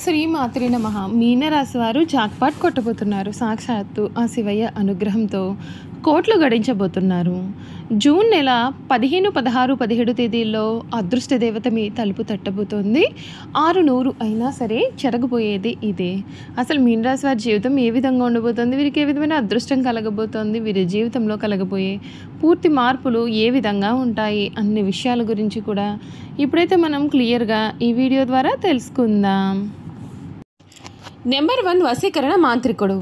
శ్రీ మాత్రే నమః. మీనరాశి వారు జాక్పాట్ కొట్టబోతున్నారు. సాక్షాత్తు ఆ శివయ్య అనుగ్రహంతో కోట్లు గడించబోతున్నారు. జూన్ నెల 15, 16, 17 తేదీల్లో అదృష్ట దేవత మీ తలుపు తట్టబోతోంది. 600 అయినా సరే జరగబోయేది ఇదే. అసలు మీనరాశి వారి జీవితం ఏ విధంగా ఉండబోతోంది, వీరికి ఏ విధమైన అదృష్టం కలగబోతోంది, వీరి జీవితంలో కలగబోయే పూర్తి మార్పులు ఏ విధంగా ఉంటాయి అన్ని విషయాల గురించి కూడా ఇప్పుడైతే మనం క్లియర్గా ఈ వీడియో ద్వారా తెలుసుకుందాం. నెంబర్ 1, వశీకరణ మాంత్రికుడు.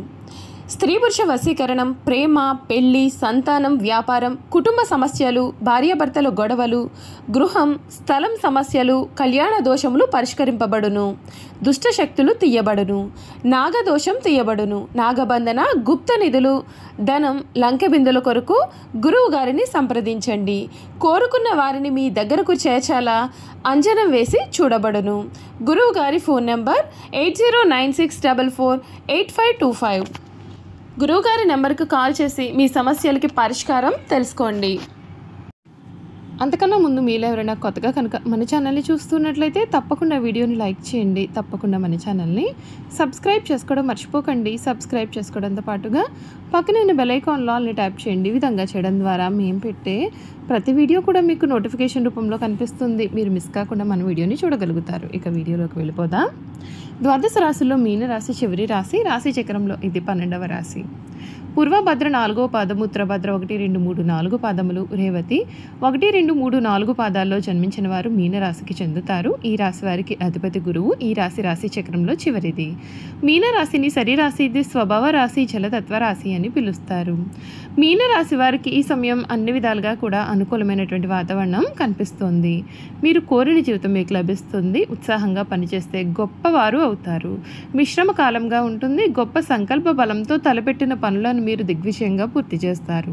స్త్రీ పురుష వశీకరణం, ప్రేమ, పెళ్లి, సంతానం, వ్యాపారం, కుటుంబ సమస్యలు, భార్యాభర్తల గొడవలు, గృహం, స్థలం సమస్యలు, కళ్యాణ దోషములు పరిష్కరింపబడును. దుష్ట శక్తులు తీయబడును. నాగదోషం తీయబడును. నాగబంధన, గుప్త నిధులు, ధనం, లంకె బిందుల కొరకు గురువు గారిని సంప్రదించండి. కోరుకున్న వారిని మీ దగ్గరకు చేర్చాలా అంజనం వేసి చూడబడును. గురువు గారి ఫోన్ నెంబర్ 8096448525. గురువుగారి నెంబర్కు కాల్ చేసి మీ సమస్యలకి పరిష్కారం తెలుసుకోండి. అంతకన్నా ముందు మీలో ఎవరైనా కొత్తగా కనుక మన ఛానల్ని చూస్తున్నట్లయితే తప్పకుండా వీడియోని లైక్ చేయండి. తప్పకుండా మన ఛానల్ని సబ్స్క్రైబ్ చేసుకోవడం మర్చిపోకండి. సబ్స్క్రైబ్ చేసుకోవడంతో పాటుగా పక్కన బెల్ ఐకాన్లో ఆల్ని ట్యాప్ చేయండి. ఈ విధంగా చేయడం ద్వారా మేము పెట్టే ప్రతి వీడియో కూడా మీకు నోటిఫికేషన్ రూపంలో కనిపిస్తుంది. మీరు మిస్ కాకుండా మన వీడియోని చూడగలుగుతారు. ఇక వీడియోలోకి వెళ్ళిపోదాం. ద్వాదశ రాశుల్లో మీనరాశి చివరి రాశి. రాశి చక్రంలో ఇది 12వ రాశి. పూర్వభద్ర 4వ పాదము, ఉత్తరభద్ర 1, 2, 3, 4 పాదములు, రేవతి 1, 2, 3, 4 పాదాల్లో జన్మించిన వారు మీనరాశికి చెందుతారు. ఈ రాశి వారికి అధిపతి గురువు. ఈ రాశి చక్రంలో చివరిది. మీనరాశిని శరీరాశి, స్వభావ రాశి, జలతత్వ రాశి అని పిలుస్తారు. మీనరాశి వారికి ఈ సమయం అన్ని విధాలుగా కూడా అనుకూలమైనటువంటి వాతావరణం కనిపిస్తోంది. మీరు కోరిన జీవితం మీకు లభిస్తుంది. ఉత్సాహంగా పనిచేస్తే గొప్పవారు అవుతారు. మిశ్రమ కాలంగా ఉంటుంది. గొప్ప సంకల్ప బలంతో తలపెట్టిన పనులను మీరు దిగ్విజయంగా పూర్తి చేస్తారు.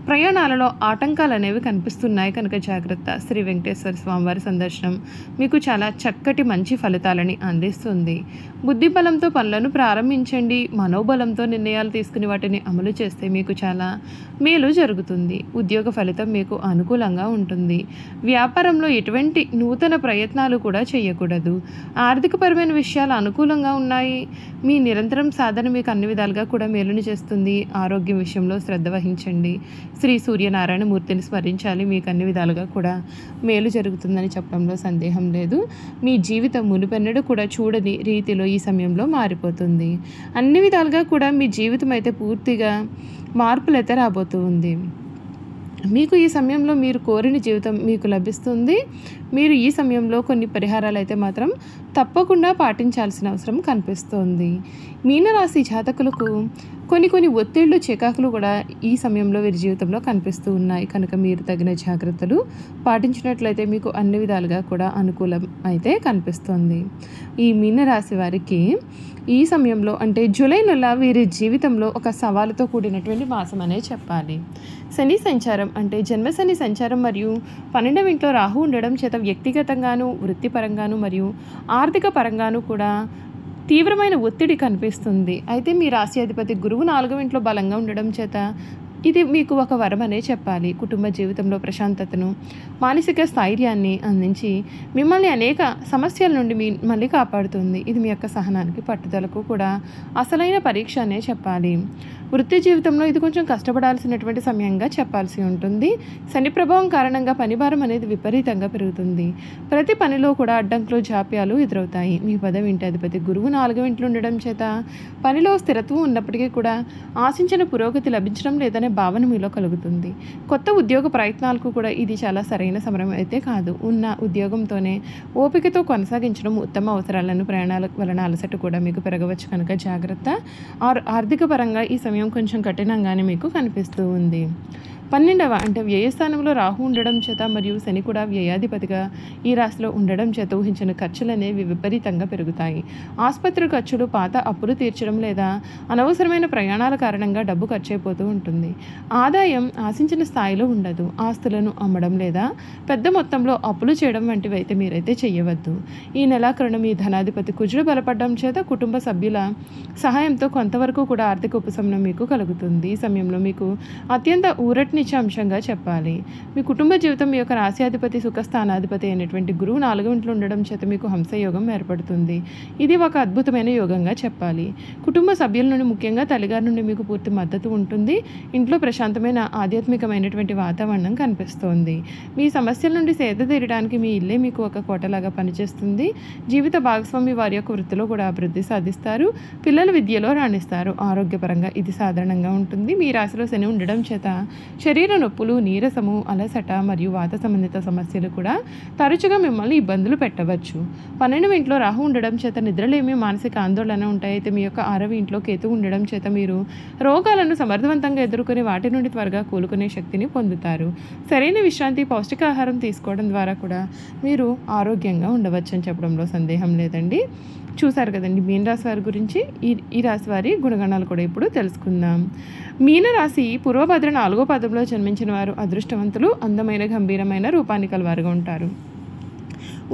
ప్రయాణాలలో ఆటంకాలు అనేవి కనిపిస్తున్నాయి కనుక జాగ్రత్త. శ్రీ వెంకటేశ్వర స్వామివారి సందర్శనం మీకు చాలా చక్కటి మంచి ఫలితాలని అందిస్తుంది. బుద్ధి బలంతో పనులను ప్రారంభించండి. మనోబలంతో నిర్ణయాలు తీసుకుని వాటిని అమలు చేస్తే మీకు చాలా మేలు జరుగుతుంది. ఉద్యోగ ఫలితం మీకు అనుకూలంగా ఉంటుంది. వ్యాపారంలో ఎటువంటి నూతన ప్రయత్నాలు కూడా చేయకూడదు. ఆర్థికపరమైన విషయాలు అనుకూలంగా ఉన్నాయి. మీ నిరంతరం సాధన మీకు అన్ని విధాలుగా కూడా మేలుని చేస్తుంది. ఆరోగ్యం విషయంలో శ్రద్ధ వహించండి. శ్రీ సూర్యనారాయణ మూర్తిని స్మరించాలి. మీకు అన్ని విధాలుగా కూడా మేలు జరుగుతుందని చెప్పడంలో సందేహం లేదు. మీ జీవితం మునుపెన్నడూ కూడా చూడని రీతిలో ఈ సమయంలో మారిపోతుంది. అన్ని విధాలుగా కూడా మీ జీవితం అయితే పూర్తిగా మార్పులైతే రాబోతూ ఉంది. మీకు ఈ సమయంలో మీరు కోరిన జీవితం మీకు లభిస్తుంది. మీరు ఈ సమయంలో కొన్ని పరిహారాలు అయితే మాత్రం తప్పకుండా పాటించాల్సిన అవసరం కనిపిస్తోంది. మీనరాశి జాతకులకు కొన్ని ఒత్తిళ్లు, చికాకులు కూడా ఈ సమయంలో వీరి జీవితంలో కనిపిస్తూ ఉన్నాయి కనుక మీరు తగిన జాగ్రత్తలు పాటించినట్లయితే మీకు అన్ని విధాలుగా కూడా అనుకూలం అయితే కనిపిస్తుంది. ఈ మీనరాశి వారికి ఈ సమయంలో అంటే జూలై నెల వీరి జీవితంలో ఒక సవాలుతో కూడినటువంటి మాసం అనే చెప్పాలి. శని సంచారం అంటే జన్మశని సంచారం మరియు 12వ ఇంట్లో రాహు ఉండడం చేత వ్యక్తిగతంగాను, వృత్తిపరంగాను మరియు ఆర్థిక పరంగాను కూడా తీవ్రమైన ఒత్తిడి కనిపిస్తుంది. అయితే మీ రాశి అధిపతి గురువు 4వ ఇంట్లో బలంగా ఉండడం చేత ఇది మీకు ఒక వరం అనే చెప్పాలి. కుటుంబ జీవితంలో ప్రశాంతతను, మానసిక స్థైర్యాన్ని అందించి మిమ్మల్ని అనేక సమస్యల నుండి మళ్ళీ కాపాడుతుంది. ఇది మీ యొక్క సహనానికి, పట్టుదలకు కూడా అసలైన పరీక్ష అనే చెప్పాలి. వృత్తి జీవితంలో ఇది కొంచెం కష్టపడాల్సినటువంటి సమయంగా చెప్పాల్సి ఉంటుంది. శని ప్రభావం కారణంగా పనిభారం అనేది విపరీతంగా పెరుగుతుంది. ప్రతి పనిలో కూడా అడ్డంకులు, జాప్యాలు ఎదురవుతాయి. మీ 10వ ఇంటి అధిపతి గురువు 4వ ఇంట్లో ఉండడం చేత పనిలో స్థిరత్వం ఉన్నప్పటికీ కూడా ఆశించిన పురోగతి లభించడం లేదనే భావన మీలో కలుగుతుంది. కొత్త ఉద్యోగ ప్రయత్నాలకు కూడా ఇది చాలా సరైన సమయం అయితే కాదు. ఉన్న ఉద్యోగంతోనే ఓపికతో కొనసాగించడం ఉత్తమ. అవసరాలను, ప్రయాణాల వలన అలసట కూడా మీకు పెరగవచ్చు కనుక జాగ్రత్త. ఆర్థిక పరంగా ఈ సమయం కొంచెం కఠినంగానే మీకు కనిపిస్తూ ఉంది. 12వ అంటే వ్యయస్థానంలో రాహు ఉండడం చేత మరియు శని కూడా వ్యయాధిపతిగా ఈ రాశిలో ఉండడం చేత ఊహించిన ఖర్చులు అనేవి విపరీతంగా పెరుగుతాయి. ఆసుపత్రి ఖర్చులు, పాత అప్పులు తీర్చడం లేదా అనవసరమైన ప్రయాణాల కారణంగా డబ్బు ఖర్చు అయిపోతూ ఉంటుంది. ఆదాయం ఆశించిన స్థాయిలో ఉండదు. ఆస్తులను అమ్మడం లేదా పెద్ద మొత్తంలో అప్పులు చేయడం వంటివి అయితే మీరైతే చేయవద్దు. ఈ నెలాఖరున మీ ధనాధిపతి కుజుడు బలపడడం చేత కుటుంబ సభ్యుల సహాయంతో కొంతవరకు కూడా ఆర్థిక ఉపశమనం మీకు కలుగుతుంది. ఈ సమయంలో మీకు అత్యంత ఊరటిని ఊరటనిచ్చే అంశంగా చెప్పాలి. మీ కుటుంబ జీవితం మీ యొక్క రాశ్యాధిపతి సుఖస్థానాధిపతి అయినటువంటి గురువు 4వ ఇంట్లో ఉండడం చేత మీకు హంసయోగం ఏర్పడుతుంది. ఇది ఒక అద్భుతమైన యోగంగా చెప్పాలి. కుటుంబ సభ్యుల నుండి ముఖ్యంగా తల్లిగారి నుండి మీకు పూర్తి మద్దతు ఉంటుంది. ఇంట్లో ప్రశాంతమైన ఆధ్యాత్మికమైనటువంటి వాతావరణం కనిపిస్తోంది. మీ సమస్యల నుండి సేద తీరడానికి మీ ఇల్లే మీకు ఒక కోటలాగా పనిచేస్తుంది. జీవిత భాగస్వామి వారి యొక్క వృత్తిలో కూడా అభివృద్ధి సాధిస్తారు. పిల్లల విద్యలో రాణిస్తారు. ఆరోగ్యపరంగా ఇది సాధారణంగా ఉంటుంది. మీ రాశిలో శని ఉండడం చేత శరీర నొప్పులు, నీరసము, అలసట మరియు వాత సంబంధిత సమస్యలు కూడా తరచుగా మిమ్మల్ని ఇబ్బందులు పెట్టవచ్చు. 12వ ఇంట్లో రాహు ఉండడం చేత నిద్రలేమి, మానసిక ఆందోళన ఉంటాయి. అయితే మీ యొక్క 6వ ఇంట్లో కేతు ఉండడం చేత మీరు రోగాలను సమర్థవంతంగా ఎదుర్కొని వాటి నుండి త్వరగా కోలుకునే శక్తిని పొందుతారు. సరైన విశ్రాంతి, పౌష్టికాహారం తీసుకోవడం ద్వారా కూడా మీరు ఆరోగ్యంగా ఉండవచ్చు అని చెప్పడంలో సందేహం లేదండి. చూసారు కదండి మీనరాశి వారి గురించి. ఈ రాశి వారి గుణగణాలు కూడా ఇప్పుడు తెలుసుకుందాం. మీనరాశి పూర్వభద్ర 4వ పాదంలో జన్మించిన వారు అదృష్టవంతులు, అందమైన గంభీరమైన రూపాన్ని కలవారుగా ఉంటారు.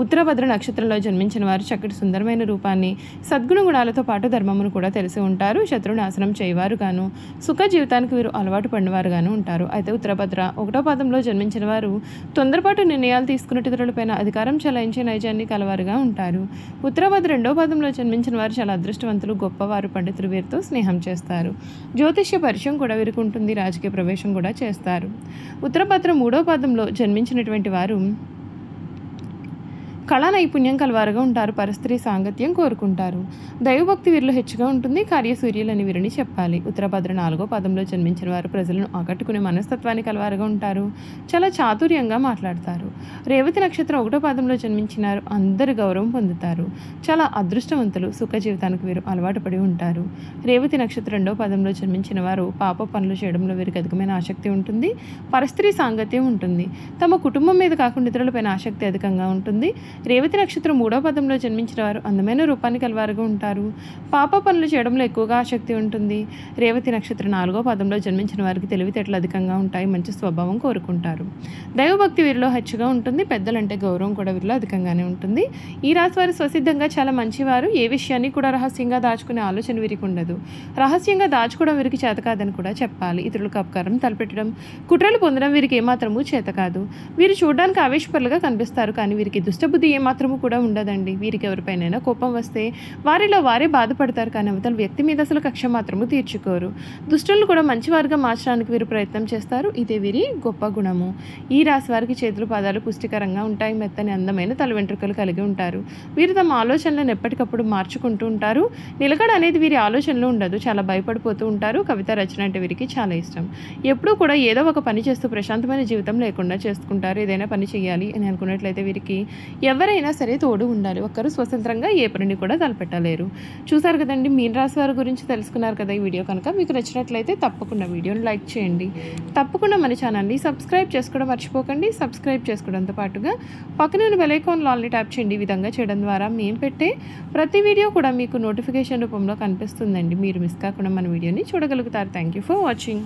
ఉత్తరభద్ర నక్షత్రంలో జన్మించిన వారు చక్కటి సుందరమైన రూపాన్ని, సద్గుణ గుణాలతో పాటు ధర్మమును కూడా తెలిసి ఉంటారు. శత్రు నాశనం చేయవారుగాను, సుఖ జీవితానికి వీరు అలవాటు పడినవారుగాను ఉంటారు. అయితే ఉత్తరభద్ర 1వ పాదంలో జన్మించిన వారు తొందరపాటు నిర్ణయాలు తీసుకున్న ఇతరులపైన అధికారం చెలాయించే నైజాన్ని కలవారుగా ఉంటారు. ఉత్తరభద్ర 2వ పాదంలో జన్మించిన వారు చాలా అదృష్టవంతులు, గొప్పవారు, పండితులు, వీరితో స్నేహం చేస్తారు. జ్యోతిష్య పరిచయం కూడా వీరికి ఉంటుంది. రాజకీయ ప్రవేశం కూడా చేస్తారు. ఉత్తరభద్ర 3వ పాదంలో జన్మించినటువంటి వారు కళా నైపుణ్యం కలవారుగా ఉంటారు. పరిస్థితి సాంగత్యం కోరుకుంటారు. దైవభక్తి వీరిలో హెచ్చుగా ఉంటుంది. కార్యసూర్యులని వీరిని చెప్పాలి. ఉత్తరభద్ర 4వ పాదంలో జన్మించిన వారు ప్రజలను ఆకట్టుకునే మనస్తత్వాన్ని కలవారుగా ఉంటారు. చాలా చాతుర్యంగా మాట్లాడతారు. రేవతి నక్షత్రం 1వ పాదంలో జన్మించిన వారు అందరి గౌరవం పొందుతారు. చాలా అదృష్టవంతులు, సుఖ జీవితానికి వీరు అలవాటు పడి ఉంటారు. రేవతి నక్షత్రం 2వ పాదంలో జన్మించిన వారు పాప పనులు చేయడంలో వీరికి అధికమైన ఆసక్తి ఉంటుంది. పరిస్థితి సాంగత్యం ఉంటుంది. తమ కుటుంబం మీద కాకుండా ఇతరులపైన ఆసక్తి అధికంగా ఉంటుంది. రేవతి నక్షత్రం 3వ పదంలో జన్మించిన వారు అందమైన రూపాన్ని కలవారుగా ఉంటారు. పాప పనులు చేయడంలో ఎక్కువగా ఆసక్తి ఉంటుంది. రేవతి నక్షత్రం 4వ పదంలో జన్మించిన వారికి తెలివితేటలు అధికంగా ఉంటాయి. మంచి స్వభావం కోరుకుంటారు. దైవభక్తి వీరిలో హెచ్చుగా ఉంటుంది. పెద్దలంటే గౌరవం కూడా వీరిలో అధికంగానే ఉంటుంది. ఈ రాశి వారు స్వసిద్ధంగా చాలా మంచివారు. ఏ విషయాన్ని కూడా రహస్యంగా దాచుకునే ఆలోచన వీరికి ఉండదు. రహస్యంగా దాచుకోవడం వీరికి చేత కాదని కూడా చెప్పాలి. ఇతరులకు అపకారం తలపెట్టడం, కుట్రలు పొందడం వీరికి ఏమాత్రమూ చేత కాదు. వీరు చూడడానికి ఆవేశపరులుగా కనిపిస్తారు, కానీ వీరికి దుష్టబుద్ధి ఏమాత్రము కూడా ఉండదండి. వీరికి ఎవరిపైనైనా కోపం వస్తే వారిలో వారే బాధపడతారు, కానీ అవతల వ్యక్తి మీద అసలు కక్ష మాత్రము తీర్చుకోరు. దుష్టులను కూడా మంచివారుగా మార్చడానికి వీరు ప్రయత్నం చేస్తారు. ఇదే వీరి గొప్ప గుణము. ఈ రాశి వారికి చేతులు, పాదాలు పుష్టికరంగా ఉంటాయి. మెత్తని అందమైన తల వెంట్రుకలు కలిగి ఉంటారు. వీరు తమ ఆలోచనలను ఎప్పటికప్పుడు మార్చుకుంటూ ఉంటారు. నిలకడ అనేది వీరి ఆలోచనలో ఉండదు. చాలా భయపడిపోతూ ఉంటారు. కవిత రచన అంటే వీరికి చాలా ఇష్టం. ఎప్పుడూ కూడా ఏదో ఒక పని చేస్తూ ప్రశాంతమైన జీవితం లేకుండా చేసుకుంటారు. ఏదైనా పని చేయాలి అని అనుకున్నట్లయితే వీరికి ఎవరైనా సరే తోడు ఉండాలి. ఒక్కరు స్వతంత్రంగా ఏ పనిని కూడా తలపెట్టలేరు. చూసారు కదండి మీనరాశి వారి గురించి తెలుసుకున్నారు కదా. ఈ వీడియో కనుక మీకు నచ్చినట్లయితే తప్పకుండా వీడియోని లైక్ చేయండి. తప్పకుండా మన ఛానల్ని సబ్స్క్రైబ్ చేసుకోవడం మర్చిపోకండి. సబ్స్క్రైబ్ చేసుకోవడంతో పాటుగా పక్కన ఉన్న బెల్ ఐకాన్ ఆల్ని ట్యాప్ చేయండి. ఈ విధంగా చేయడం ద్వారా మేము పెట్టే ప్రతి వీడియో కూడా మీకు నోటిఫికేషన్ రూపంలో కనిపిస్తుందండి. మీరు మిస్ కాకుండా మన వీడియోని చూడగలుగుతారు. Thank you for watching.